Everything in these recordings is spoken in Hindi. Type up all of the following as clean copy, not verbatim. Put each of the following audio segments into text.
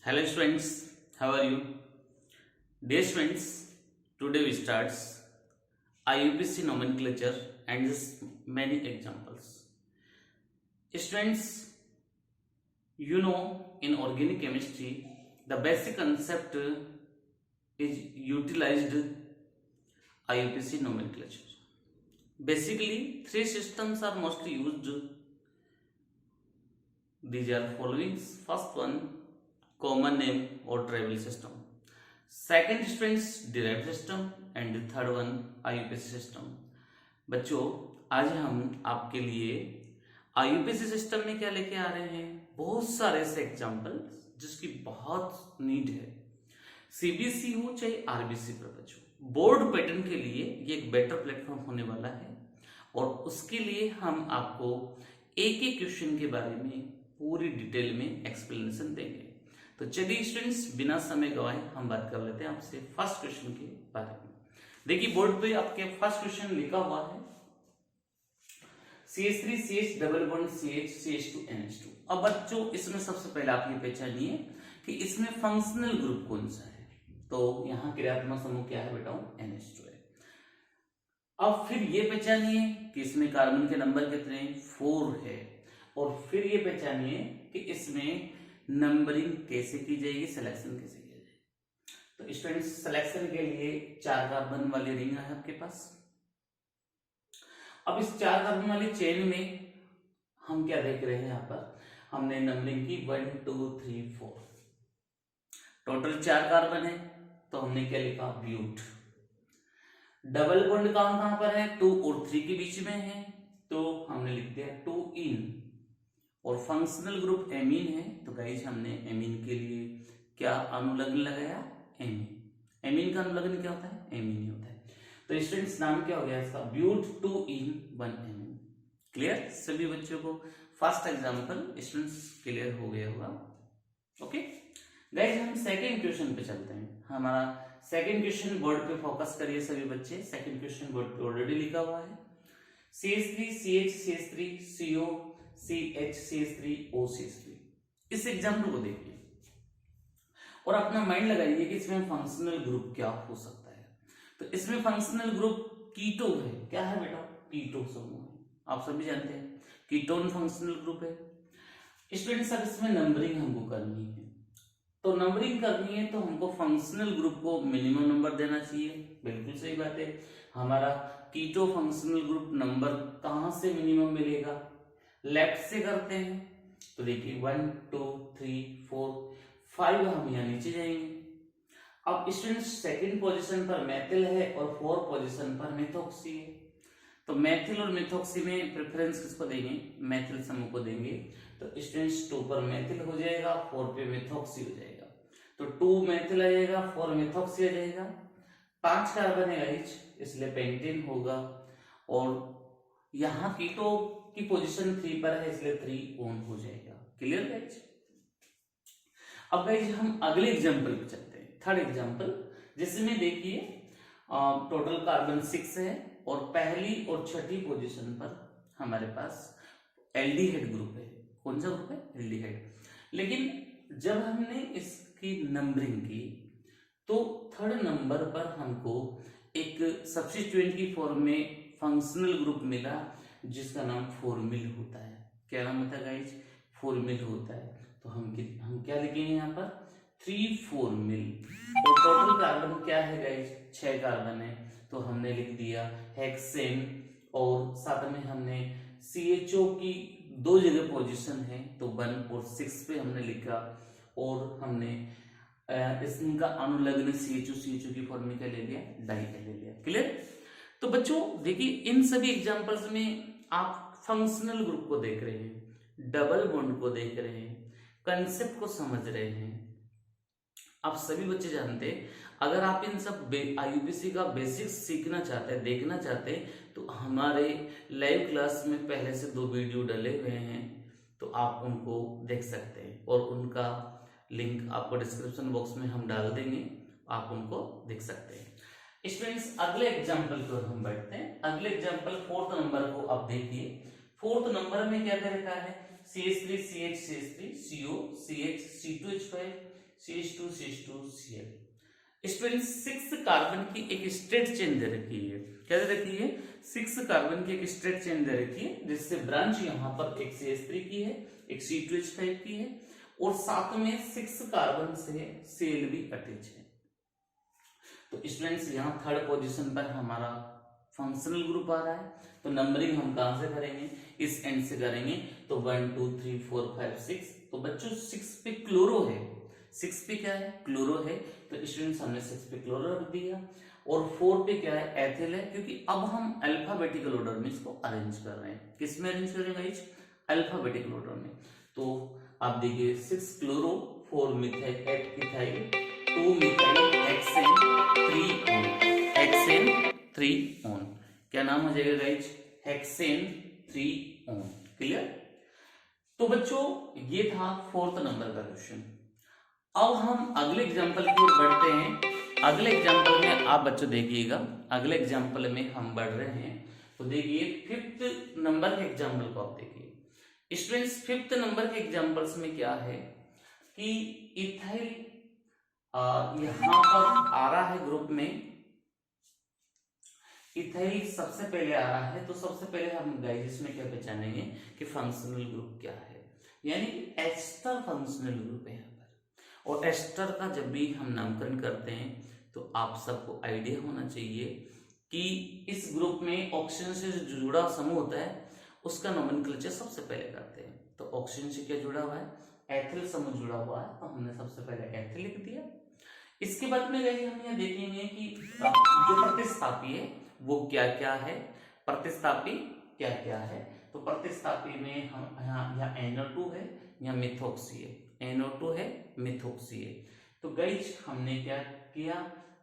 Hello students, how are you? Dear students, today we start IUPAC nomenclature and just many examples. Students, you know in organic chemistry the basic concept is utilized IUPAC nomenclature. Basically, three systems are mostly used. These are following. First one, common name or tribal system. Second students, derived system and the third one IUPAC system. बच्चों, आज हम आपके लिए IUPAC सिस्टम में क्या लेके आ रहे हैं, बहुत सारे ऐसे एग्जाम्पल जिसकी बहुत नीड है। सीबीएसई हो चाहे आरबीसी पर बच्चों, बोर्ड पैटर्न के लिए ये एक बेटर प्लेटफॉर्म होने वाला है और उसके लिए हम आपको एक एक क्वेश्चन के बारे में पूरी डिटेल में एक्सप्लेनेशन देंगे। तो चलिए स्टूडेंट्स, बिना समय गवाए हम बात कर लेते हैं आपसे फर्स्ट क्वेश्चन के बारे में। देखिए बोर्ड पे आपके फर्स्ट क्वेश्चन लिखा हुआ है CH3 CH double bond CH CH2 NH2। अब बच्चों इसमें सबसे पहले आप ये पहचानिए कि इसमें फंक्शनल ग्रुप कौन सा है। तो यहाँ क्रियात्मक समूह क्या है बेटा, NH2 है। अब फिर ये पहचानिए कि इसमें कार्बन के नंबर कितने, 4 है। और फिर ये पहचानिए कि इसमें नंबरिंग कैसे की जाएगी, सिलेक्शन कैसे किया जाएगा। तो स्टूडेंट्स, सिलेक्शन के लिए 4 कार्बन वाली रिंग है आपके पास। अब इस 4 कार्बन वाली चेन में हम क्या देख रहे हैं, यहाँ पर हमने नंबरिंग की 1 2 3 4, टोटल 4 कार्बन है। तो हमने क्या लिखा, ब्यूट। डबल बॉन्ड कहां पर है, 2 और 3 के बीच में है, तो हमने लिख दिया 2 इन। और फंक्शनल ग्रुप एमीन है, तो गाइस हमने एमीन के लिए क्या अनुलग्न लगाया, एमीन। एमीन का अनुलग्न क्या होता है, एमीन ही होता है। तो स्टूडेंट्स, नाम क्या हो गया इसका, ब्यूट 2 इन 1 एमीन। क्लियर सभी बच्चों को? फर्स्ट एग्जांपल स्टूडेंट्स क्लियर हो गया होगा। ओके गाइस, हम सेकंड क्वेश्चन पे चलते हैं। हमारा सेकंड क्वेश्चन बोर्ड पे फोकस करिए सभी बच्चे। सेकंड क्वेश्चन बोर्ड पे ऑलरेडी लिखा हुआ है CH3 CH CH3 CO CH CH3 O CH3। इस एग्जाम्पल को देखिए और अपना माइंड लगाइए कि इसमें फंक्शनल ग्रुप क्या हो सकता है। तो इसमें फंक्शनल ग्रुप कीटो है। क्या है बेटा, कीटो समूह है। आप सभी जानते हैं कीटोन फंक्शनल ग्रुप है। स्टूडेंट्स, अब इसमें नंबरिंग हमको करनी है। तो नंबरिंग करनी है तो हमको फंक्शनल ग्रुप को मिनिमम नंबर देना चाहिए। बिल्कुल सही बात है। हमारा कीटो फंक्शनल ग्रुप नंबर कहां से मिनिमम मिलेगा, लेफ्ट से करते हैं। तो देखिए 1 2 3 4 5 हम यहाँ नीचे जाएंगे। अब स्टूडेंट्स, सेकंड पोजीशन पर मेथिल है और 4 पोजीशन पर मिथॉक्सी है। तो मेथिल और मिथॉक्सी में प्रेफरेंस किसको देंगे, मेथिल समूह को देंगे। तो स्टूडेंट्स 2 पर मेथिल हो जाएगा, 4 पे मिथॉक्सी हो जाएगा। तो 2 मेथिल आ जाएगा, 4 मिथॉक्सी आ जाएगा। 5 कार्बन है गाइस, इसलिए पेंटेन होगा। और यहाँ कीटो की पोजीशन 3 पर है, इसलिए 3 ओन हो जाएगा। Clear guys? अब गाइस हम अगले एग्जांपल पे चलते हैं, थर्ड एग्जांपल, जिसमें देखिए टोटल कार्बन 6 है और पहली और छठी पोजीशन पर हमारे पास एल्डिहाइड ग्रुप है। कौन सा ग्रुप है, एल्डिहाइड। लेकिन जब हमने इसकी नंबरिंग की तो थर्ड नंबर पर हमको एक सब्स्टिट्यूएंट की फॉर्म में फंक्शनल ग्रुप मिला जिसका नाम फॉर्मिल होता है। क्या नाम होता है गाइस, फॉर्मिल होता है। तो हम क्या लिखेंगे यहाँ पर, 3 फॉर्मिल। और टोटल कार्बन क्या है गाइस, 6 कार्बन है। तो हमने लिख दिया हेक्सेन। और साथ में हमने CHO की 2 जगह पोजीशन है, तो 1 और 6 पे हमने लिखा। और हमने इसका अनुलग्न CHO की फॉर्म में क्या ले लिया, डाई ले लिया। क्लियर? तो बच्चों देखिए, इन सभी एग्जांपल्स में आप फंक्शनल ग्रुप को देख रहे हैं, डबल बॉन्ड को देख रहे हैं, कंसेप्ट को समझ रहे हैं। आप सभी बच्चे जानते हैं, अगर आप इन सब IUPAC का बेसिक्स सीखना चाहते हैं, देखना चाहते हैं, तो हमारे लाइव क्लास में पहले से 2 वीडियो डले हुए हैं, तो आप उनको देख सकते हैं। और उनका लिंक आपको डिस्क्रिप्शन बॉक्स में हम डाल देंगे, आप उनको देख सकते हैं। स्टूडेंट्स, अगले एग्जांपल पर हम बैठते हैं। अगले एग्जांपल 4th नंबर को आप देखिए। 4th नंबर में क्या दे रखा है, CH3 CH CH3 CO CH C2H5 CH2CH2Cl। Student 6 carbon की एक स्ट्रेट चेन दे रखी है। क्या दे रखी है? 6 कार्बन की एक स्ट्रेट चेन दे रखी है, जिससे ब्रांच यहाँ पर एक CH3 की है, एक C2H5 की है, और साथ में 6 कार्बन से Cl भी अटैच है। तो स्टूडेंट्स यहाँ थर्ड पोजीशन पर हमारा फंक्शनल ग्रुप आ रहा है। तो नंबरिंग हम कहां से करेंगे? इस एंड से करेंगे। तो 1 2 3 4 5 6। तो बच्चों 6 पे क्लोरो है, 6 पे क्या है? क्लोरो है। तो स्टूडेंट्स हमने 6 पे क्लोरो रख दिया, और 4 पे क्या है? एथिल है, क्योंकि अब हम अल्फाबेटिकल ऑर्डर में इसको अरेंज कर रहे हैं। किस में अरेंज करेंगे गाइस? अल्फाबेटिकल ऑर्डर में। तो आप देखिए 6 chloro, 4 methyl, 8 ethyl, 2 methyl, hexane, 3 on, hexane 3 on. क्या नाम हो जाएगा गाइस? Hexane 3 on. क्लियर? तो बच्चों ये था 4th नंबर का क्वेश्चन। अब हम अगले एग्जांपल की ओर बढ़ते हैं। अगले एग्जांपल में आप बच्चों देखिएगा, अगले एग्जांपल में हम बढ़ रहे हैं। तो देखिए 5th नंबर के एग्जांपल को आप देखिए। स्टूडेंट्स 5th नंबर के एग्जांपल्स में क्या है कि इथाइल यहां पर आ रहा है ग्रुप में, इथाइल सबसे पहले आ रहा है। तो सबसे पहले हम गाइस इसमें क्या पहचानेंगे कि फंक्शनल ग्रुप क्या है, यानी कि एस्टर फंक्शनल ग्रुप है यहाँ पर। और एस्टर का जब भी हम नामकरण करते हैं तो आप सबको आइडिया होना चाहिए कि इस ग्रुप में ऑक्सीजन से जो जुड़ा समूह होता है उसका नोमेनक्लेचर सबसे पहले करते हैं। तो ऑक्सीजन से क्या जुड़ा हुआ है? एथिल समूह जुड़ा हुआ है, तो हमने सबसे पहले एथिल लिख दिया। इसके बाद में गाइस हम यह देखेंगे कि जो प्रतिस्थापी है वो क्या क्या है, प्रतिस्थापी क्या क्या है। तो प्रतिस्थापी में हम यहाँ NO2 है, यहाँ मिथॉक्सी है, NO2 है, मिथॉक्सी है। तो गाइस हमने क्या किया?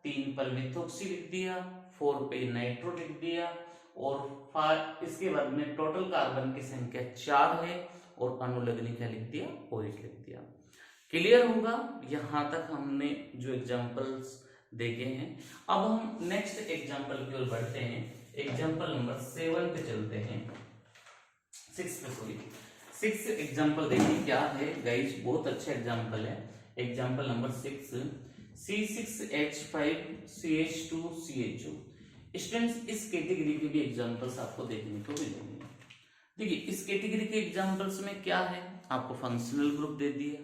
3 पर मिथॉक्सी लिख दिया, 4 पे नाइट्रो लिख दिया, और इसके बाद में टोटल कार्बन की संख्या 4 है, और अनुलग्नी क्या लिख दिया? OH लिख दिया। क्लियर होगा? यहां तक हमने जो एग्जांपल्स देखे हैं। अब हम नेक्स्ट एग्जांपल की ओर बढ़ते हैं। एग्जांपल नंबर 7 पे चलते हैं, 6 पे, सॉरी 6 एग्जांपल देखिए क्या है गाइस, बहुत अच्छा एग्जांपल है। Example number 6, C6H5CH2CHO। स्टूडेंट्स इस कैटेगरी के भी एग्जांपल्स आपको देखने को मिलेंगे। देखिए इस कैटेगरी के एग्जांपल्स में क्या है? आपको फंक्शनल ग्रुप दे दिया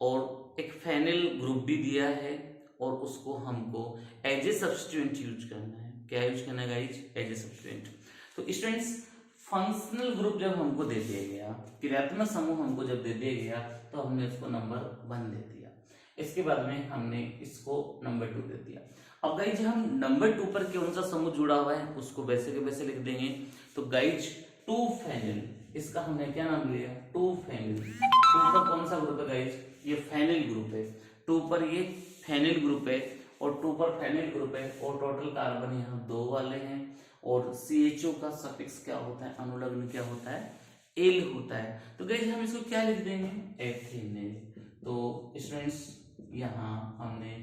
और एक फेनिल ग्रुप भी दिया है, और उसको हमको एज ए सब्स्टिट्यूएंट यूज करना है। क्या यूज करना है गाइस? As a substituent. तो स्टूडेंट्स फंक्शनल ग्रुप जब हमको दे दिया गया, क्रियात्मक समूह हमको जब दे दिया गया, तो हमने उसको नंबर 1 दे दिया। इसके बाद में हमने इसको नंबर 2 दे दिया। अब गाइज हम नंबर 2 पर कौन सा समूह जुड़ा हुआ है उसको वैसे के वैसे लिख देंगे। तो गाइज 2 फेनिल, इसका हमने क्या नाम लिया? 2 फेनिल। 2 पर कौन सा ग्रुप है गाइज? ये फेनिल ग्रुप है। 2 पर ये फेनिल ग्रुप है, और 2 पर फेनिल ग्रुप है, और टोटल कार्बन यहाँ 2 वाले हैं, और CHO का सफिक्स क्या होता है? अनुलग्न क्या होता है? एल होता है। तो गाइज हम इसको क्या लिख देंगे? एथेनिल। तो स्टूडेंट्स यहाँ हमने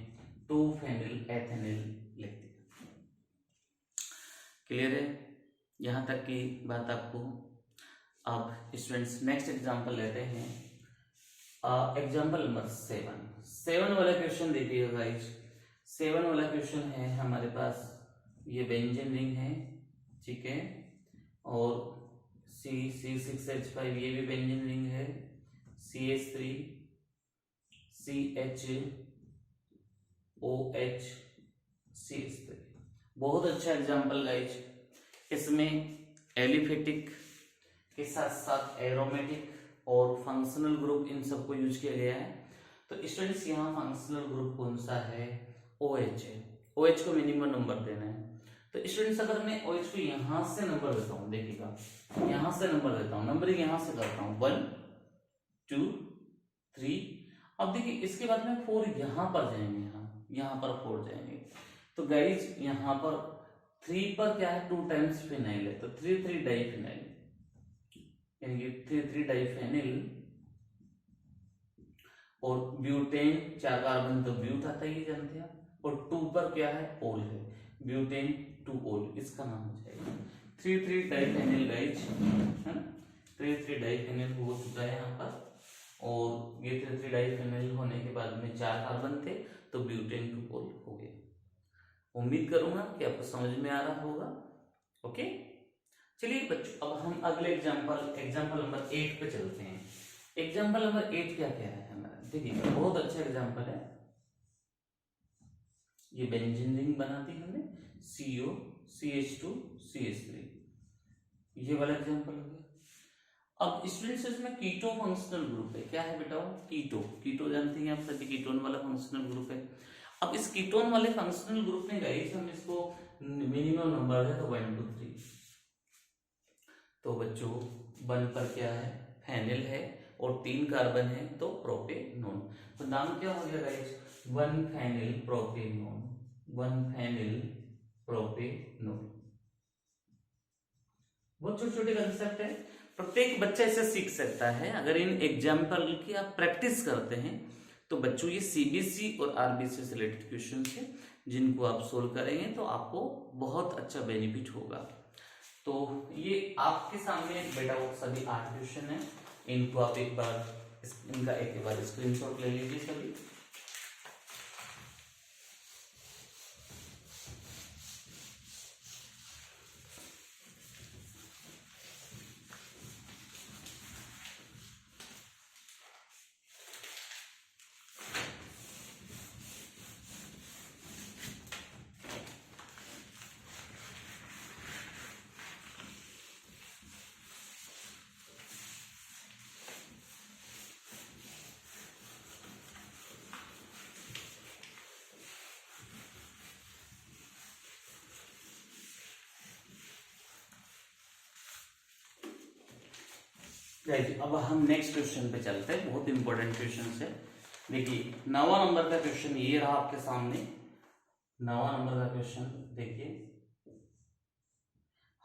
2 फेनिल एथेनिल लिख दिया। क्लियर है यहां तक की बात आपको? अब स्टूडेंट्स नेक्स्ट एग्जांपल लेते हैं। एग्जांपल नंबर 7 वाला क्वेश्चन देखिएगा गाइज। 7 वाला क्वेश्चन है हमारे पास, ये बेंजीन रिंग है, ठीक है, और C6H5 ये भी बेंजीन रिंग है, CH3 CHOH CH3। बहुत अच्छा एग्जांपल गाइज। इसमें एलिफेटिक के साथ साथ एरोमेटिक और फंक्शनल ग्रुप इन सबको यूज किया गया है। तो स्टूडेंट्स यहाँ फंक्शनल ग्रुप कौन सा है? OH है। OH को मिनिमम नंबर देना है। तो स्टूडेंट्स अगर मैं OH को यहां से नंबर देता हूं, देखिएगा यहां से नंबर देता हूं, नंबरिंग यहां से करता हूं 1 2 3। अब देखिए इसके बाद में 4 यहां पर जाएंगे, यहाँ पर 4 जाएंगे। तो गाइज यहाँ पर 3 पर क्या है? 2 टाइम्स फिनाइल है, तो 3 3 डाइफिनाइल, यानी कि 3 3 डाइफिनाइल, और ब्यूटेन 4 कार्बन तो ब्यूट आता ही जानते हैं। और 2 पर क्या है? ओल है, ब्यूटेन 2 ओल, इसका नाम हो जाएगा 3 3 डाइफिनाइल गाइज। 3 3 डाइफिनाइल हो चुका है यहाँ पर। और ये 3 डाइफेनिल होने के बाद में 4 कार्बन थे, तो ब्यूटेन टूकोल हो गया। उम्मीद करूंगा कि आपको समझ में आ रहा होगा। ओके, चलिए बच्चों, अब हम अगले एग्जाम्पल नंबर 8 पे चलते हैं। एग्जाम्पल नंबर 8 क्या कह रहा है हमारा, देखिए बहुत अच्छा एग्जाम्पल है। ये बेंजीन रिंग बना दी हमने, CO CH2 CH3, ये वाला एग्जाम्पल हो गया। अब स्टूडेंट्स इसमें कीटो फंक्शनल ग्रुप है। क्या है बेटा? कीटो जानते हैं आप सभी, कीटोन वाला फंक्शनल ग्रुप है। अब इस कीटोन वाले फंक्शनल ग्रुप में गाइस हम इसको मिनिमम नंबर है तो 1 2 3, तो बच्चों 1 पर क्या है? फेनिल है और 3 कार्बन है तो प्रोपेनोन। तो नाम क्या हो गया guys? 1 phenyl propanone, 1 phenyl propanone. बहुत छोटे छोटे कंसेप्ट है, प्रत्येक बच्चा इसे सीख सकता है अगर इन एग्जाम्पल की आप प्रैक्टिस करते हैं। तो बच्चों ये CBSE और RBC से रिलेटेड क्वेश्चन है, जिनको आप सोल्व करेंगे तो आपको बहुत अच्छा बेनिफिट होगा। तो ये आपके सामने बेटा वो सभी 8 क्वेश्चन है, इनको आप एक बार स्क्रीनशॉट ले लीजिए सभी। अब हम नेक्स्ट क्वेश्चन पे चलते हैं, बहुत इंपॉर्टेंट क्वेश्चन है। देखिए 9वां नंबर का क्वेश्चन ये रहा आपके सामने। 9वां नंबर का क्वेश्चन देखिए,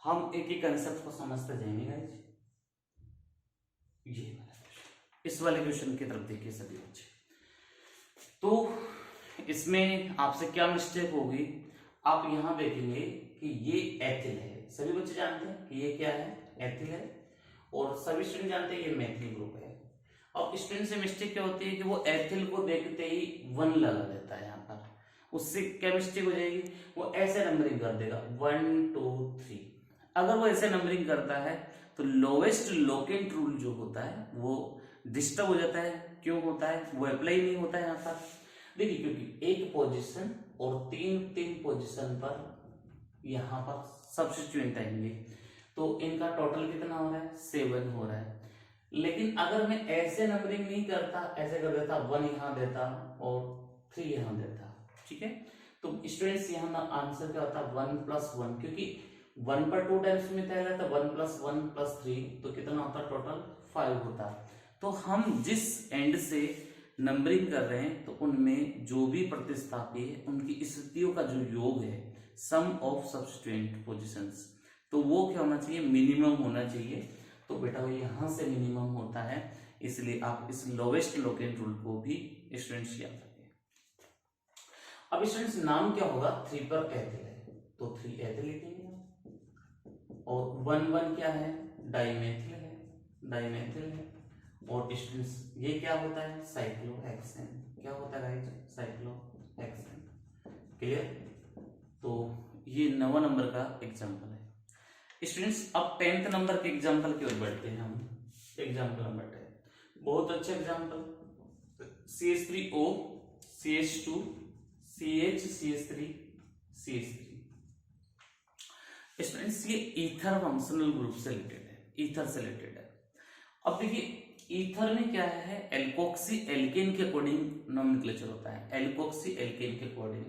हम एक ही कंसेप्ट को समझते जाएंगे गाइस। ये वाला क्वेश्चन, इस वाले क्वेश्चन की तरफ देखिए सभी बच्चे। तो इसमें आपसे क्या मिस्टेक होगी, आप यहां देखेंगे कि ये एथिल है। सभी बच्चे जानते हैं कि ये क्या है? एथिल है। और सभी स्टूडेंट जानते हैं ये मेथिल ग्रुप है। अब स्टूडेंट से मिस्टेक क्या होती है कि वो एथिल को देखते ही 1 लगा देता है यहाँ पर, उससे क्या मिस्टेक हो जाएगी? वो ऐसे नंबरिंग कर देगा 1 2 3। अगर वो ऐसे नंबरिंग करता है तो लोवेस्ट लोकेंट रूल जो होता है वो डिस्टर्ब हो जाता है। क्यों होता है? वो अप्लाई नहीं होता है यहाँ पर। देखिए क्योंकि एक पोजीशन और तीन पोजीशन पर यहाँ पर सब्स्टिट्यूएंट आएंगे, तो इनका टोटल कितना हो रहा है? 7 हो रहा है। लेकिन अगर मैं ऐसे नंबरिंग नहीं करता, ऐसे कर देता 1 यहां देता और 3 यहां देता, ठीक है, तो स्टूडेंट्स यहाँ आंसर क्या होता? 1 + 1, क्योंकि 1 पर 2 टाइम्स में तय रहता, 1 + 1 + 3, तो कितना होता? टोटल 5 होता। तो हम जिस एंड से नंबरिंग कर रहे हैं तो उनमें जो भी प्रतिस्थापी है उनकी स्थितियों का जो योग है, सम ऑफ सब्स्टिट्यूएंट पोजीशंस, तो वो क्या होना चाहिए? मिनिमम होना चाहिए। तो बेटा वो यहां से मिनिमम होता है, इसलिए आप इस लोवेस्ट लोकेंट रूल को भी स्टूडेंट्स याद रखें। अब स्टूडेंट्स नाम क्या होगा? 3 पर एथिल है तो 3 एथिल लिखेंगे, और 1 1 क्या है? डाइमेथिल है, डाइमेथिल है। और स्टूडेंट्स ये क्या होता है? साइक्लोहेक्सेन। क्या होता है गाइस? साइक्लोहेक्सेन। क्लियर? तो ये 9वां नंबर का एग्जाम्पल है। स्टूडेंट्स अब 10th नंबर के एग्जाम्पल की ओर बढ़ते हैं हम। एग्जाम्पल नंबर 10 बहुत अच्छा example, CH3O CH2 CH CH3 CH3। Students ये ईथर फंक्शनल ग्रुप से रिलेटेड है, ईथर से रिलेटेड है। अब देखिए ईथर में क्या है? एल्कोक्सी एल्केन के अकॉर्डिंग नोमेनक्लेचर होता है, एल्कोक्सी एल्केन के अकॉर्डिंग।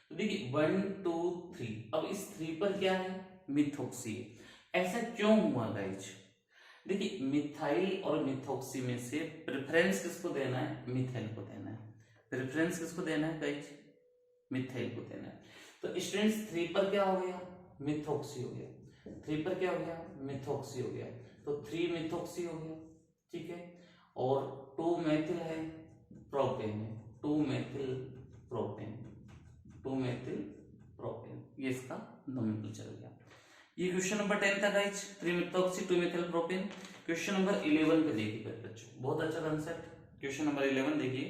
तो देखिए 1 2 3, अब इस 3 पर क्या है? मिथॉक्सी। ऐसा क्यों हुआ गाइज? देखिए मिथाइल और मिथॉक्सी में से प्रेफरेंस किसको देना है? मिथाइल को देना है। प्रेफरेंस किसको देना है गाइज? मिथाइल को देना है। तो स्टूडेंट्स 3 पर क्या हो गया? मिथॉक्सी हो गया। 3 पर क्या हो गया? मिथॉक्सी हो गया, तो 3 मिथॉक्सी हो गया, ठीक है। और 2 मेथिल है, प्रोपेन है, 2 मेथिल प्रोपेन, 2 मेथिल प्रोपेन, ये इसका नोमेनक्लेचर हो गया। ये क्वेश्चन नंबर 10 था guys, 3-methoxy 2-methyl propane। Question number 11 पे देखिए बच्चों, बहुत अच्छा कंसेप्ट। क्वेश्चन नंबर 11 देखिए,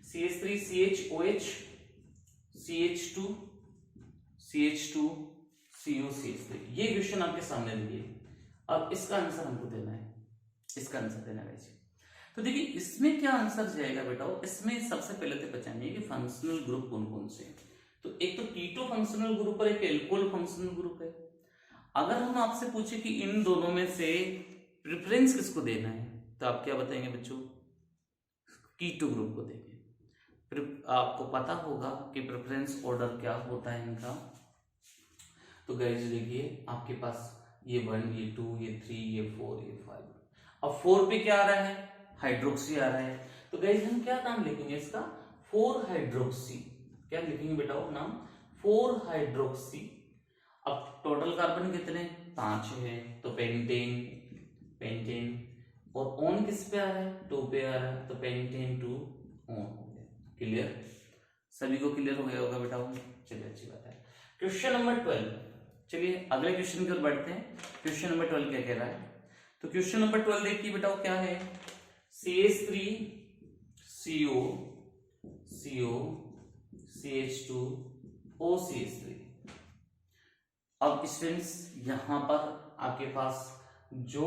CH3 CHOH CH2 CH2 CO CH3, ये क्वेश्चन आपके सामने दिए। अब इसका आंसर हमको देना है, इसका आंसर देना है। तो देखिए इसमें क्या आंसर जाएगा बेटा, इसमें सबसे पहले तो पहचानिए कि फंक्शनल ग्रुप कौन कौन से हैं। तो एक तो कीटो फंक्शनल ग्रुप और एक एल्कोहल फंक्शनल ग्रुप है। अगर हम आपसे पूछे कि इन दोनों में से प्रेफरेंस किसको देना है, तो आप क्या बताएंगे बच्चों, कीटो ग्रुप को देंगे। फिर आपको पता होगा कि प्रेफरेंस ऑर्डर क्या होता है इनका। तो गाइस देखिए आपके पास ये 1 ये 2 ये 3 ये 4 ये 5, अब 4 पे क्या आ रहा है, हाइड्रोक्सी आ रहा है। तो गाइस हम क्या नाम लिखेंगे इसका, 4 हाइड्रोक्सी। क्या लिखेंगे बेटा नाम, 4 हाइड्रोक्सी। अब टोटल कार्बन कितने, 5 है, तो पेंटेन पेंटेन, और ऑन किस पे आ रहा है, 2 पे आ रहा है, तो पेंटेन 2 ऑन हो गया। क्लियर, सभी को क्लियर हो गया होगा बेटा। चलिए अच्छी बात है। क्वेश्चन नंबर 12, चलिए अगले क्वेश्चन की ओर बढ़ते हैं। क्वेश्चन नंबर 12 क्या कह रहा है, तो क्वेश्चन नंबर 12 देखिए बेटा क्या है, CH3 CO CO CH2 OCH3। अब स्टूडेंट्स यहां पर आपके पास जो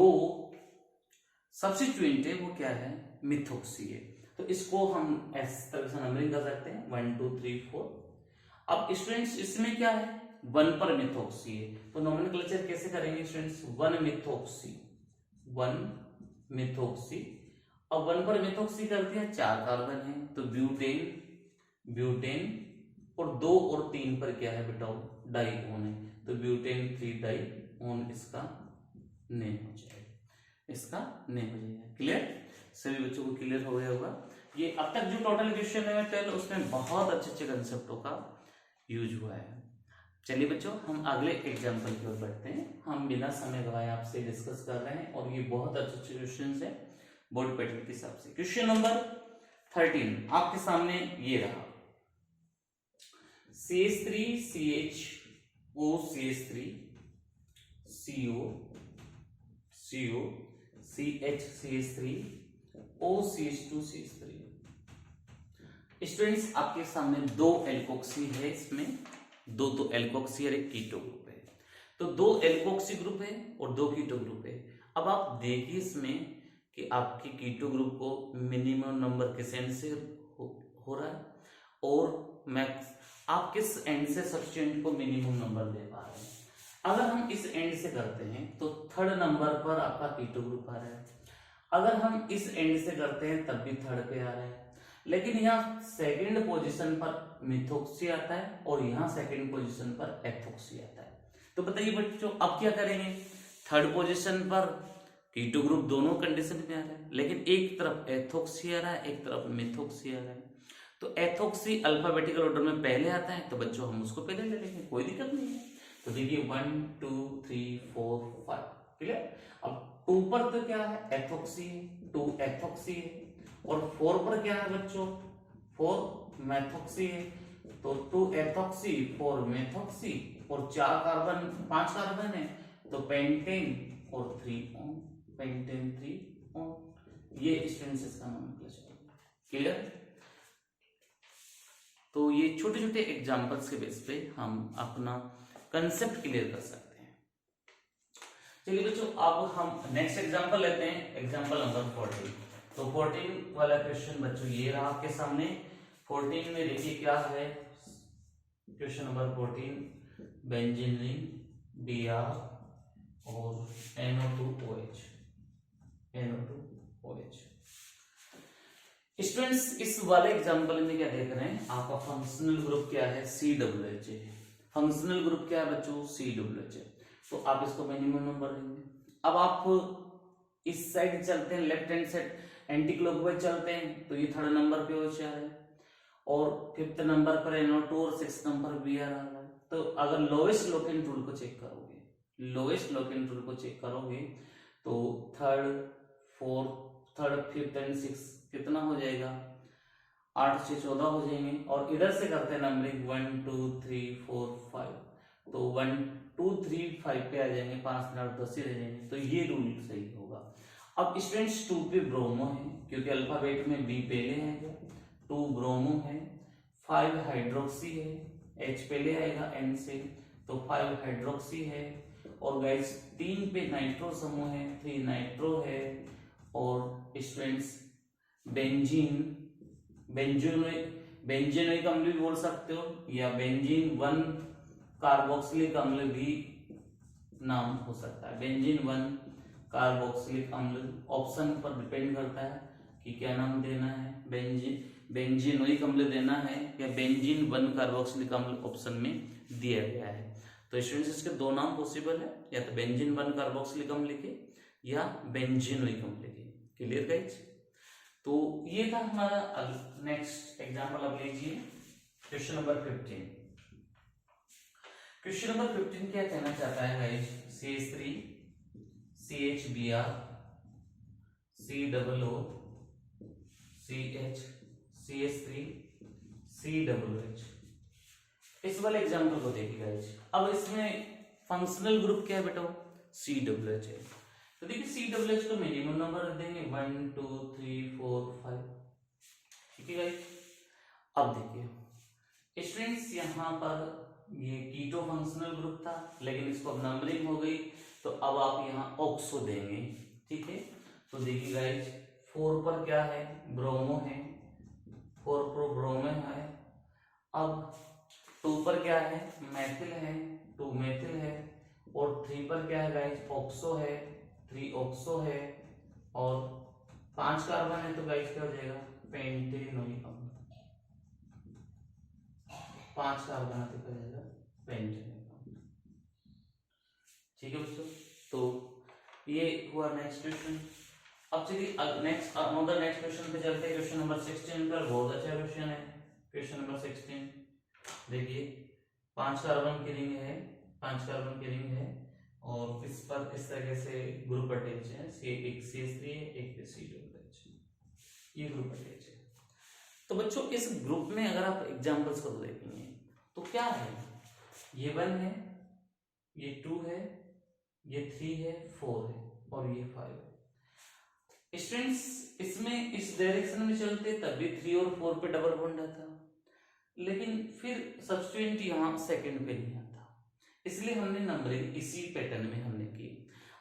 सब्स्टिट्यूएंट है वो क्या है, मिथोक्सी है। तो इसको हम इस तरह से नंबरिंग कर सकते हैं 1 2 3 4। अब स्टूडेंट्स इसमें क्या है, 1 पर मिथोक्सी है, तो नोमेनक्लेचर कैसे करेंगे स्टूडेंट्स, 1 मिथोक्सी 1 मिथोक्सी। अब 1 पर मिथोक्सी कर दिया, 4 कार्बन है, तो ब्यूटेन ब्यूटेन, और 2 और 3 पर क्या है बेटा, डाइओन है, तो ब्यूटेन 3 डाइओन इसका नेम हो जाएगा, इसका नेम हो जाएगा। क्लियर, सभी बच्चों को क्लियर हो गया होगा। ये अब तक जो टोटल क्वेश्चन है 12 उसमें बहुत अच्छे अच्छे कंसेप्टों का यूज हुआ है। चलिए बच्चों हम अगले एग्जाम्पल की ओर बढ़ते हैं। हम बिना समय गवाए आपसे डिस्कस कर रहे हैं और ये बहुत अच्छे अच्छे क्वेश्चन है बोर्ड पैटर्न के हिसाब से। क्वेश्चन नंबर 13 आपके सामने ये रहा, CH3 CHO CH3 CO CO CH CH3 O CH2 CH3। Students आपके सामने 2 एल्कोक्सी है, इसमें दो एल्कोक्सी और एक कीटो ग्रुप है। तो 2 एल्कोक्सी ग्रुप है और 2 कीटो ग्रुप है। अब आप देखिए इसमें कि आपके कीटो ग्रुप को मिनिमम नंबर किस एंड से हो रहा है, और मैक्स आप किस एंड से सब्स्टिट्यूएंट को मिनिमम नंबर दे पा रहे हैं। अगर हम इस एंड से करते हैं तो 3rd नंबर पर आपका कीटो ग्रुप आ रहा है, अगर हम इस एंड से करते हैं तब भी 3rd पे आ रहा है, लेकिन यहाँ 2nd पोजीशन पर मिथोक्सी आता है और यहाँ 2nd पोजीशन पर एथोक्सी आता है। तो बताइए बच्चों अब क्या करेंगे, 3rd पोजीशन पर कीटो ग्रुप दोनों कंडीशन में आ रहा है, लेकिन एक तरफ एथोक्सी आ रहा है एक तरफ मिथोक्सी आ रहा है। तो एथोक्सी अल्फाबेटिकल ऑर्डर में पहले आता है, तो बच्चों हम उसको पहले ले लेंगे, कोई दिक्कत नहीं है। तो देखिए 1 2 3 4 5, क्लियर। अब 2 पर तो क्या है, एथोक्सी है, 2 एथोक्सी है, और 4 पर क्या है बच्चों, 4 मेथोक्सी है, तो 2 एथोक्सी 4 मेथोक्सी, और 5 कार्बन है, तो पेंटेन और 3 ऑन, पेंटेन 3 ऑन। ये स्टूडेंट्स इसका नोमेनक्लेचर, क्लियर। तो ये छोटे छोटे एग्जांपल्स के बेस पे हम अपना कंसेप्ट क्लियर कर सकते हैं। चलिए बच्चों अब हम नेक्स्ट एग्जांपल लेते हैं, एग्जांपल नंबर 14। तो 14 वाला क्वेश्चन बच्चों ये रहा आपके सामने। 14 में देखिए क्या है, question number 14, benzene ring Br और NO2OH NO2OH। स्टूडेंट्स इस वाले एग्जांपल में क्या देख रहे हैं, आपका फंक्शनल ग्रुप क्या है, COOH है। फंक्शनल ग्रुप क्या है बच्चों, COOH है, तो आप इसको मिनिमम नंबर देंगे। अब आप इस साइड चलते हैं, left hand side anti clockwise चलते हैं, तो ये 3rd नंबर पे OH आ रहा है, और 5th नंबर पर NO2 और 6th नंबर Br आ रहा है। तो अगर लोएस्ट लोकेन रूल को चेक करोगे, लोएस्ट लोकेन रूल को चेक करोगे तो 3rd 4th 5th and 6th कितना हो जाएगा, 8 से 14 हो जाएंगे। और इधर से करते हैं नंबरिंग 1 2 3 4 5, तो 1 2 3 5 पे आ जाएंगे, 5 मिनट 10 ही रह जाएंगे, तो ये रूल सही होगा। अब स्टूडेंट्स 2 पे ब्रोमो है, क्योंकि अल्फाबेट में बी पहले है, 2 ब्रोमो है, 5 हाइड्रोक्सी है, H पहले आएगा N से, तो 5 हाइड्रोक्सी है, और गाइस 3 पे नाइट्रो समूह है, 3 नाइट्रो है, और स्टूडेंट्स बेंजीन, बेंजीनोइक अम्ल भी बोल सकते हो, या बेंजीन 1 कार्बोक्सिलिक अम्ल भी नाम हो सकता है। बेंजीन 1 कार्बोक्सिलिक अम्ल, ऑप्शन पर डिपेंड करता है कि क्या नाम देना है, बेंजीनोइक अम्ल देना है या बेंजीन 1 कार्बोक्सिलिक अम्ल ऑप्शन में दिया गया है। तो स्टूडेंट्स इसके दो नाम पॉसिबल है, या तो बेंजीन 1 कार्बोक्सिलिक अम्ल लिखे या बेंजीनोइक अम्ल लिखे। Clear guys? तो ये था हमारा नेक्स्ट एग्जांपल। अब लीजिए क्वेश्चन नंबर 15। क्वेश्चन नंबर 15 क्या कहना चाहता है guys? CH3 CHBr COO CH CH3 COOH। इस वाले एग्जांपल को देखिए गाइस। अब इसमें फंक्शनल ग्रुप क्या है बेटा? COOH है। तो देखिए COOH को मिनिमम नंबर रख देंगे 1 2 3 4 5। ठीक है गाइस? अब देखिए स्टूडेंट्स, यहाँ पर ये कीटो फंक्शनल ग्रुप था, लेकिन इसको अब नंबरिंग हो गई, तो अब आप यहाँ ऑक्सो देंगे। ठीक है? तो देखिए गाइस 4 पर क्या है? ब्रोमो है, 4 पर ब्रोमो है। अब 2 पर क्या है? मैथिल है, 2 मैथिल है, और 3 पर क्या है गाइस? ऑक्सो है, 3 ऑक्सो है, और 5 कार्बन है, तो गाइस क्या हो जाएगा? पेंटेनोइक अम्ल। 5 कार्बन है तो क्या हो जाएगा? पेंटेनोइक अम्ल। ठीक है बच्चों? तो ये हुआ नेक्स्ट क्वेश्चन। अब चलिए नेक्स्ट क्वेश्चन पे चलते हैं। क्वेश्चन नंबर 16 पर बहुत अच्छा क्वेश्चन है। क्वेश्चन नंबर 16 देखिए, 5 कार्बन की रिंग है, 5 कार्बन की रिंग है, और इस पर इस तरह से ग्रुप अटैच है, एक CH3 है, एक COOH, ये ग्रुप अटैच है। तो बच्चों इस ग्रुप में अगर आप एग्जांपल्स को देखेंगे तो क्या है? ये 1 है, ये 2 है, ये 3 है, 4 है, और ये 5 है। स्टूडेंट्स इसमें इस डायरेक्शन में चलते तब भी 3 और 4 पे डबल बॉन्ड आता, लेकिन फिर सब्स्टिट्यूएंट यहाँ सेकंड पे नहीं आता, इसलिए हमने नंबरिंग इसी पैटर्न में हमने की।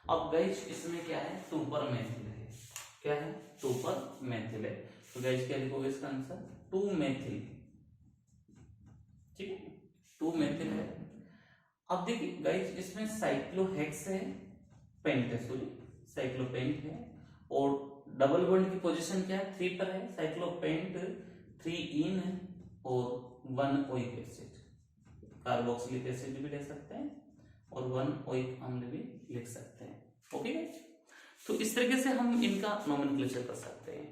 अब गाइस इसमें क्या है? 2 पर मैथिल है। क्या है? 2 पर मैथिल है, तो गाइस क्या लिखोगे इसका आंसर? 2 मैथिल। ठीक है? 2 मैथिल है। अब देखिए गाइस इसमें साइक्लोहेक्स है, पेंट है, सॉरी साइक्लोपेंट है, और डबल बॉन्ड की पोजीशन क्या है? 3 पर है। साइक्लोपेंट 3 इन और 1 ओइक एसिड, कार्बोक्सिलिक एसिड भी ले सकते हैं, और 1 ओइक अम्ल भी लिख सकते हैं। Okay guys? तो इस तरीके से हम इनका नोमेनक्लेचर कर सकते हैं।